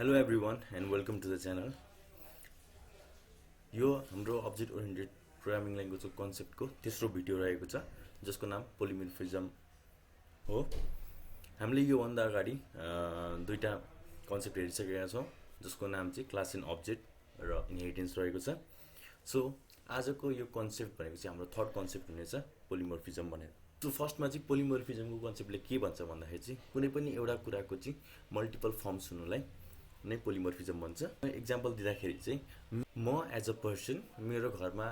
Hello everyone and welcome to the channel. यो हाम्रो object oriented programming ल्याङ्ग्वेजको कन्सेप्टको तेस्रो video रहेको छ जसको नाम पोलिमोर्फिजम हो। हामीले यो भन्दा अगाडि दुईटा कन्सेप्ट हेरिसकेका छौं जसको नाम चाहिँ क्लास एन्ड अब्जेक्ट र इनहेरिटेन्स रहेको छ। सो आजको यो कन्सेप्ट भनेको चाहिँ हाम्रो थर्ड कन्सेप्ट हुनेछ पोलिमोर्फिजम भनेर। सो फर्स्टमा चाहिँ पोलिमोर्फिजमको कन्सेप्टले के भन्छ भन्दाखेरि चाहिँ कुनै पनि एउटा कुराको चाहिँ मल्टिपल फर्म्स हुनुलाई नै पोलिमोर्फिजम भन्छ। एक्जाम्पल दिँदाखेरि चाहिँ म एज अ पर्सन मेरो घरमा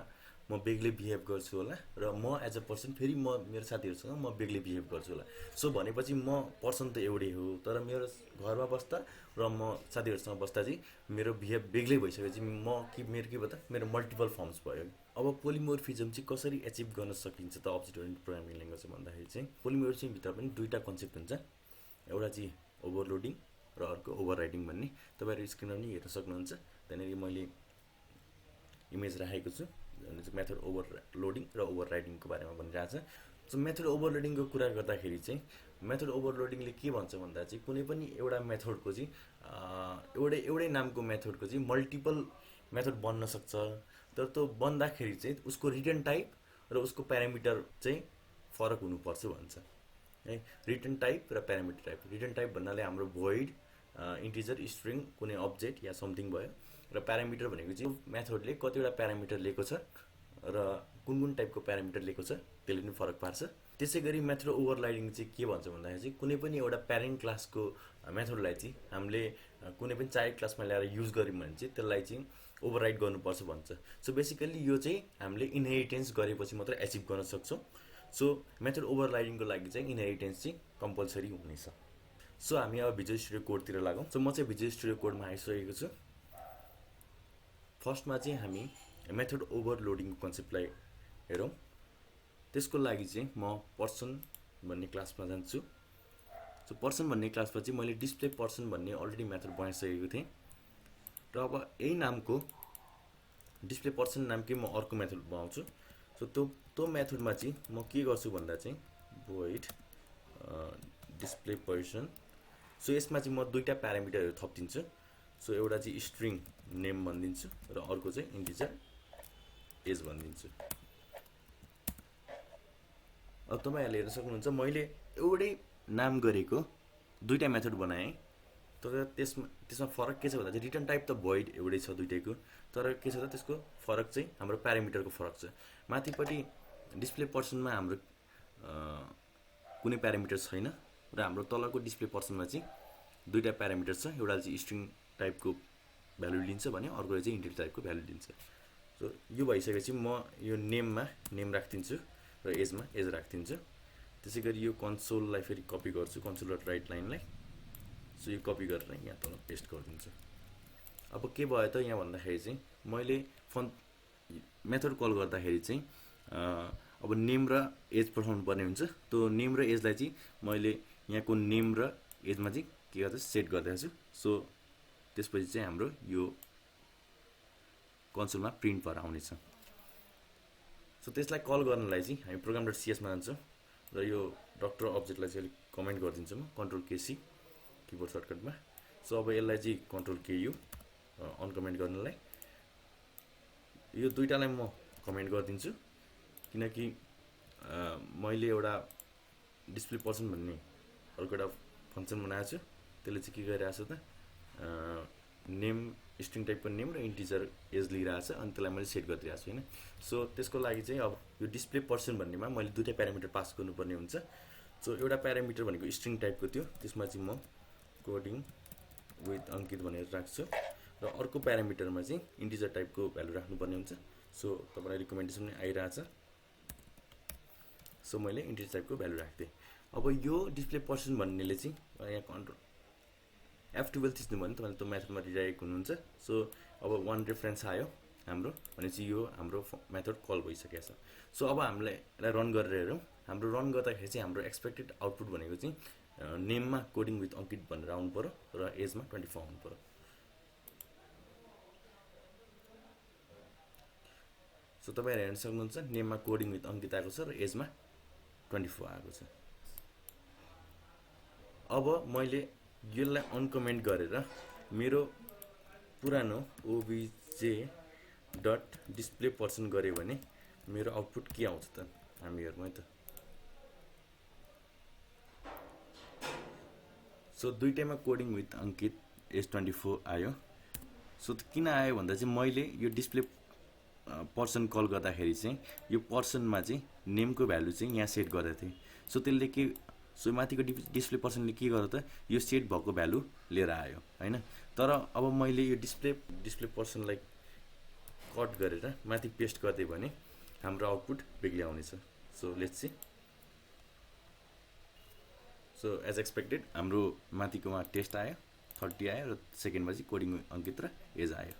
म बेग्लै बिहेभ गर्छु होला र म एज अ पर्सन फेरि म मेरो साथीहरुसँग म बेग्लै बिहेभ गर्छु होला। सो भनेपछि म पर्सन त एउटै हो तर मेरो घरमा बस्दा र म साथीहरुसँग बस्दा चाहिँ मेरो बिहेभ बेग्लै भइसकेपछि मेरो के भयो त मेरो मल्टिपल फर्म्स भयो। अब पोलिमोर्फिजम चाहिँ कसरी एचिभ गर्न सकिन्छ त अब्जेक्ट ओरिएन्टेड प्रोग्रामिङ ल्याङ्ग्वेज भन्दाखेरि चाहिँ पोलिमोर्फिजम भित्र पनि दुईटा कन्सेप्ट हुन्छ। एउटा चाहिँ ओभरलोडिङ र अर्को ओभरराइडिङ भन्ने। तपाईहरु स्क्रिनमा पनि हेर्न सक्नुहुन्छ। त्यहाँनेरि मैले इमेज राखेको छु मेथड ओभरलोडिङ र ओभरराइडिङको बारेमा भनिरहेछ। सो मेथड ओभरलोडिङको कुरा गर्दाखेरि चाहिँ मेथड ओभरलोडिङले के भन्छ भन्दा चाहिँ कुनै पनि एउटा मेथडको चाहिँ एउटै नामको मेथडको चाहिँ मल्टिपल मेथड बन्न सक्छ तर त्यो बन्दाखेरि चाहिँ उसको रिटर्न टाइप र उसको प्यारामिटर चाहिँ फरक हुनुपर्छ भन्छ है। रिटर्न टाइप र प्यारामिटर टाइप। रिटर्न टाइप भन्नाले हाम्रो भोइड इन्टिजर स्ट्रिङ कुनै अब्जेक्ट या समथिङ भयो र प्यारामिटर भनेको चाहिँ मेथडले कतिवटा प्यारामिटर लिएको छ र कुन टाइपको प्यारामिटर लिएको छ त्यसले पनि फरक पार्छ। त्यसैगरी मेथड ओभरराइडिङ चाहिँ के भन्छ भन्दाखेरि चाहिँ कुनै पनि एउटा प्यारेन्ट क्लासको मेथडलाई चाहिँ हामीले कुनै पनि चाइल्ड क्लासमा ल्याएर युज गर्यौं भने चाहिँ त्यसलाई चाहिँ ओभरराइड गर्नुपर्छ भन्छ। सो बेसिकली यो चाहिँ हामीले इनहेरिटेन्स गरेपछि मात्र एचिभ गर्न सक्छौं। सो मेथड ओभरराइडिङको लागि चाहिँ इनहेरिटेन्स चाहिँ कम्पलसरी हुनेछ। सो हामी अब भिजुअल स्टुडियो कोडतिर लागौं। सो म चाहिँ भिजुअल स्टुडियो कोडमा आइसकेको छु। फर्स्टमा चाहिँ हामी मेथड ओभरलोडिङको कन्सेप्टलाई हेरौं। त्यसको लागि चाहिँ म पर्सन भन्ने क्लासमा जान्छु। सो पर्सन भन्ने क्लासमा चाहिँ मैले डिस्प्ले पर्सन भन्ने अलरेडी मेथड बनाइसकेको थिएँ र अब यही नामको डिस्प्ले पर्सन नामकै म अर्को मेथड बनाउँछु। सो त्यो मेथडमा चाहिँ म के गर्छु भन्दा चाहिँ void डिस्प्ले पर्सन। सो यसमा चाहिँ म दुईटा प्यारामिटरहरु थप्दिन्छु। सो एउटा चाहिँ स्ट्रिङ नेम भनिदिन्छु र अर्को चाहिँ इन्टिजर एज भनिदिन्छु। अब तपाईहरुले हेर्न सक्नुहुन्छ मैले एउटै नाम गरेको दुईटा मेथड बनाएँ तर त्यसमा फरक के छ भन्दा चाहिँ रिटर्न टाइप त void एउटै छ दुईटैको तर के छ त त्यसको फरक चाहिँ हाम्रो प्यारामिटरको फरक छ। माथिपट्टि डिस्प्ले पर्सनमा हाम्रो कुनै प्यारामिटर छैन र हाम्रो तलको डिस्प्ले पर्सनमा चाहिँ दुईटा प्यारामिटर छ। एउटा चाहिँ स्ट्रिङ टाइपको भ्यालु लिन्छ भने अर्कोले चाहिँ इन्टिजर टाइपको भ्यालु लिन्छ। सो यो भइसकेपछि म यो नेममा नेम राख्दिन्छु र एजमा एज राख्दिन्छु। त्यसैगरी यो कन्सोललाई फेरि कपी गर्छु कन्सोल डट राइट लाइनलाई। सो यो कपी गरेर यहाँ तल पेस्ट गरिदिन्छु। अब के भयो त यहाँ भन्दाखेरि चाहिँ मैले मेथड कल गर्दाखेरि चाहिँ अब नेम र एज पठाउनु पर्ने हुन्छ। त्यो नेम र एजलाई चाहिँ मैले यहाँको नेम र एजमा चाहिँ के गर्छु सेट गरिदिएको छु। सो त्यसपछि चाहिँ हाम्रो यो कन्सोलमा प्रिन्ट भएर आउनेछ। सो त्यसलाई कल गर्नलाई चाहिँ हामी प्रोग्राम डट सीएस मा जान्छौँ र यो डक्टर अब्जेक्टलाई चाहिँ अलिक कमेन्ट गरिदिन्छु म कन्ट्रोल के सी किबोर्ड सर्टकटमा। सो अब यसलाई चाहिँ कन्ट्रोल के यु अनकमेन्ट गर्नलाई यो दुईटालाई म कमेन्ट गरिदिन्छु किनकि मैले एउटा डिस्प्ले पर्सन भन्ने अर्को एउटा फंक्सन बनाएको छु। त्यसले चाहिँ के गरिरहेछ त नेम स्ट्रिङ टाइपको नेम र इन्टिजर एज लिइरहेछ अनि त्यसलाई मैले सेट गरिदिएको छु हैन। सो त्यसको लागि चाहिँ अब यो डिस्प्ले पर्सन भन्नेमा मैले दुईटा प्यारामिटर पास गर्नुपर्ने हुन्छ। सो एउटा प्यारामिटर भनेको स्ट्रिङ टाइपको थियो त्यसमा चाहिँ म कोडिङ विथ अंकित भनेर राख्छु र अर्को प्यारामिटरमा चाहिँ इन्टिजर टाइपको भ्यालु राख्नुपर्ने हुन्छ। सो तपाईलाई रिकमेन्डेसन पनि आइराछ। सो मैले इन्टिजर टाइपको भ्यालु राख्थे। अब यो डिस्प्ले पर्सन भन्नेले चाहिँ यहाँ कन्ट्रोल F12 थिच्नु भने तपाईले त्यो मेथडमा रिडाइरेक्ट हुनुहुन्छ। सो अब वान रेफरेन्स आयो हाम्रो भनेपछि यो हाम्रो मेथड कल भइसकेको छ। सो अब हामीले यसलाई रन गरेर हेरौँ। हाम्रो रन गर्दाखेरि चाहिँ हाम्रो एक्सपेक्टेड आउटपुट भनेको चाहिँ नेममा कोडिङ विथ अंकित भनेर आउनु पर्यो र एजमा 24 आउनु पर्यो। सो तपाईहरु हेर्न सक्नुहुन्छ नेममा कोडिङ विथ अंकित आएको छ र एजमा 24 आएको छ। अब मैले यसलाई अनकमेन्ट गरेर मेरो पुरानो ओबिजे डट डिस्प्ले पर्सन गऱ्यो भने मेरो आउटपुट के आउँछ त हामी हेरौँ है त। सो दुईटैमा कोडिङ विथ अङ्कित S24 आयो। सो किन आयो भन्दा चाहिँ मैले यो डिस्प्ले पर्सन कल गर्दाखेरि चाहिँ यो पर्सनमा चाहिँ नेमको भ्यालु चाहिँ यहाँ सेट गरेको थिएँ। सो त्यसले के सो माथिको डिस्प्ले पर्सनले के गर्यो त यो सेट भएको भ्यालु लिएर आयो हैन। तर अब मैले यो डिस्प्ले पर्सनलाई कट गरेर माथि पेस्ट गरिदिएँ भने हाम्रो आउटपुट बेग्लै आउनेछ। So let's see. So as expected हाम्रो माथिकोमा टेस्ट आयो 30 आयो र सेकेन्डमा चाहिँ कोडिङ अङ्कित र एज आयो।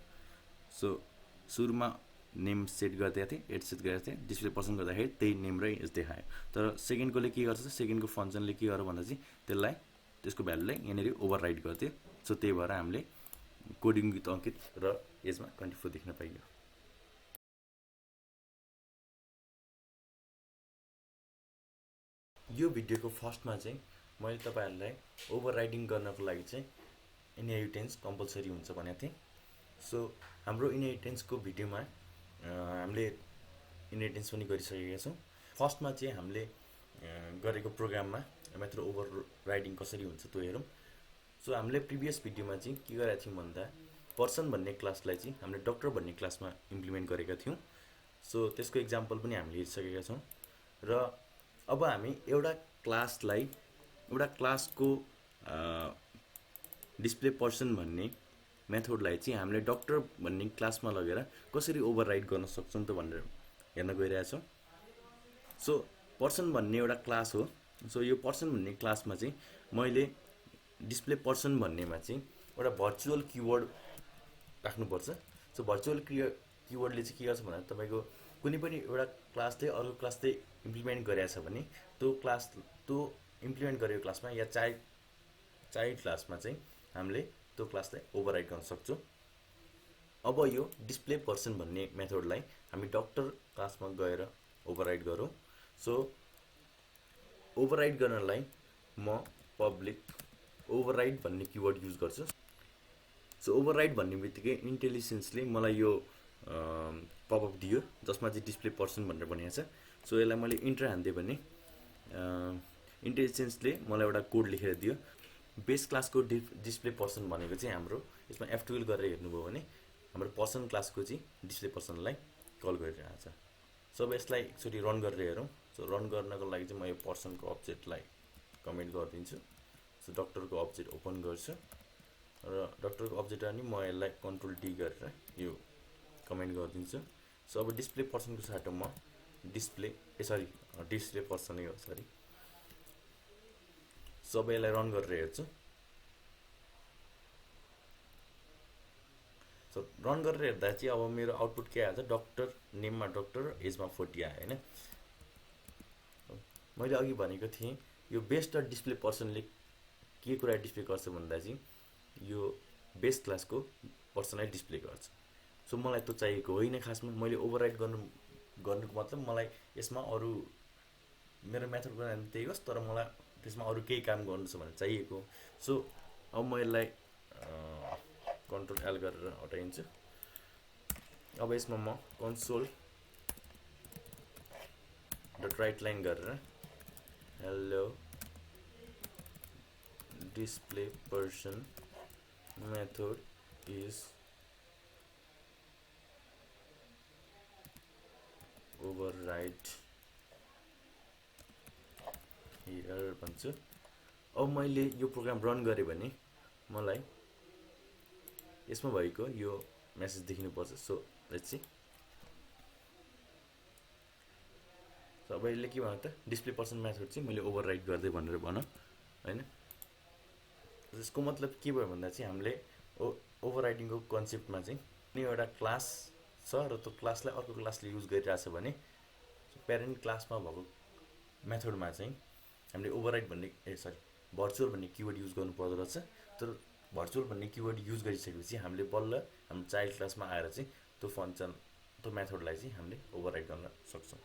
सो सुरुमा नेम सेट गरिदिएको थिएँ, एड सेट गरेको थिएँ, डिस्प्ले पर्सन गर्दाखेरि त्यही नेम र एज देखायो। तर सेकेन्डकोले के गर्छ, सेकेन्डको फङ्सनले के गर्यो भन्दा चाहिँ त्यसलाई त्यसको भ्यालुलाई यहाँनिर ओभरराइड गर्थ्यो। सो त्यही भएर हामीले कोडिङ विथ अङ्कित र एजमा 24 देख्न पाइयो। यो भिडियोको फर्स्टमा चाहिँ मैले तपाईहरुलाई ओभरराइडिङ गर्नको लागि चाहिँ इनहेरिटेन्स कम्पलसरी हुन्छ भनेको थिएँ। सो हाम्रो इनहेरिटेन्सको भिडियोमा हामीले इनहेरिटेन्स पनि गरिसकेका छौँ। फर्स्टमा चाहिँ हामीले गरेको प्रोग्राममा मात्र ओभरराइडिङ कसरी हुन्छ त्यो हेरौँ। सो हामीले प्रिभियस भिडियोमा चाहिँ के गरेका थियौँ भन्दा पर्सन भन्ने क्लासलाई चाहिँ हामीले डक्टर भन्ने क्लासमा इम्प्लिमेन्ट गरेका थियौँ। सो त्यसको एक्जाम्पल पनि हामीले हेरिसकेका छौँ। र अब हामी एउटा क्लासको डिस्प्ले पर्सन भन्ने मेथडलाई चाहिँ हामीले डक्टर भन्ने क्लासमा लगेर कसरी ओभरराइड गर्न सक्छौँ त भनेर हेर्न गइरहेछौँ। सो पर्सन भन्ने एउटा क्लास हो। सो यो पर्सन भन्ने क्लासमा चाहिँ मैले डिस्प्ले पर्सन भन्नेमा चाहिँ एउटा भर्चुअल किवर्ड राख्नुपर्छ। सो भर्चुअल किवर्डले चाहिँ के गर्छ भन्दा तपाईको कुनै पनि एउटा क्लासले अर्को क्लासले इम्प्लिमेन्ट गरेको छ भने त्यो इम्प्लिमेन्ट गरेको क्लासमा या चाइल्ड क्लासमा चाहिँ हामीले त्यो क्लासलाई ओभरराइड गर्न सक्छौँ। अब यो डिस्प्ले पर्सन भन्ने मेथडलाई हामी डक्टर क्लासमा गएर ओभरराइड गरौँ। सो ओभरराइड गर्नलाई म पब्लिक ओभरराइड भन्ने किवर्ड युज गर्छु। सो ओभरराइड भन्ने बित्तिकै इन्टेलिजेन्सले मलाई यो पपअप दियो जसमा चाहिँ डिस्प्ले पर्सन भनेर भनेको छ। सो यसलाई मैले इन्टर हान्दिएँ भने इन्टेलिजेन्सले मलाई एउटा कोड लेखेर दियो। बेस क्लासको डिस्प्ले पर्सन भनेको चाहिँ हाम्रो यसमा F12 गरेर हेर्नुभयो भने हाम्रो पर्सन क्लासको चाहिँ डिस्प्ले पर्सनलाई कल गरिरहेको छ। सो अब यसलाई एकचोटि रन गरेर हेरौँ। सो रन गर्नको लागि चाहिँ म यो पर्सनको अब्जेक्टलाई कमेन्ट गरिदिन्छु। सो डक्टरको अब्जेक्ट ओपन गर्छु र डक्टरको अब्जेक्ट अनि म यसलाई कन्ट्रोल-D गरेर यो कमेन्ट गरिदिन्छु। सो अब डिस्प्ले पर्सनको साटो म डिस्प्ले पर्सन हो सरी। सो अब यसलाई रन गरेर हेर्छु। सो रन गरेर हेर्दा चाहिँ अब मेरो आउटपुट के आयो त डक्टर नेममा डक्टर एजमा 40 आयो हैन। मैले अघि भनेको थिएँ यो बेस डट डिस्प्ले पर्सनले के कुरा डिस्प्ले गर्छ भन्दा चाहिँ यो बेस क्लासको पर्सनलाई डिस्प्ले गर्छ। सो मलाई त्यो चाहिएको होइन खासमा। मैले ओभरराइड गर्नुको मतलब मलाई यसमा अरु मेरो मेथडको नाम त्यही होस् तर मलाई त्यसमा अरु केही काम गर्नु छ भनेर चाहिएको। सो अब म यसलाई कन्ट्रोल-L गरेर हटाइन्छु। अब यसमा म console.writeLine गरेर hello display person method is override here भन्छु। अब मैले यो प्रोग्राम रन गरेँ भने मलाई यसमा भएको यो मेसेज देखिनुपर्छ। So let's see. सो अब यसले के भन्यो त डिस्प्ले पर्सन मेथड चाहिँ मैले ओभरराइड गर्दै भनेर भन हैन। यसको मतलब के भयो भन्दा चाहिँ हामीले ओभरराइडिङको कन्सेप्टमा चाहिँ कुनै एउटा क्लास छ र त्यो क्लासलाई अर्को क्लासले युज गरिरहेछ भने प्यारेन्ट क्लासमा भएको मेथडमा चाहिँ हामीले ओभरराइड भन्ने भर्चुअल भन्ने किवर्ड युज गर्नु पर्दो रहेछ। तर भर्चुअल भन्ने किवर्ड युज गरिसकेपछि हामीले बल्ल हाम्रो चाइल्ड क्लासमा आएर चाहिँ त्यो फङ्सन त्यो मेथडलाई चाहिँ हामीले ओभरराइड गर्न सक्छौँ।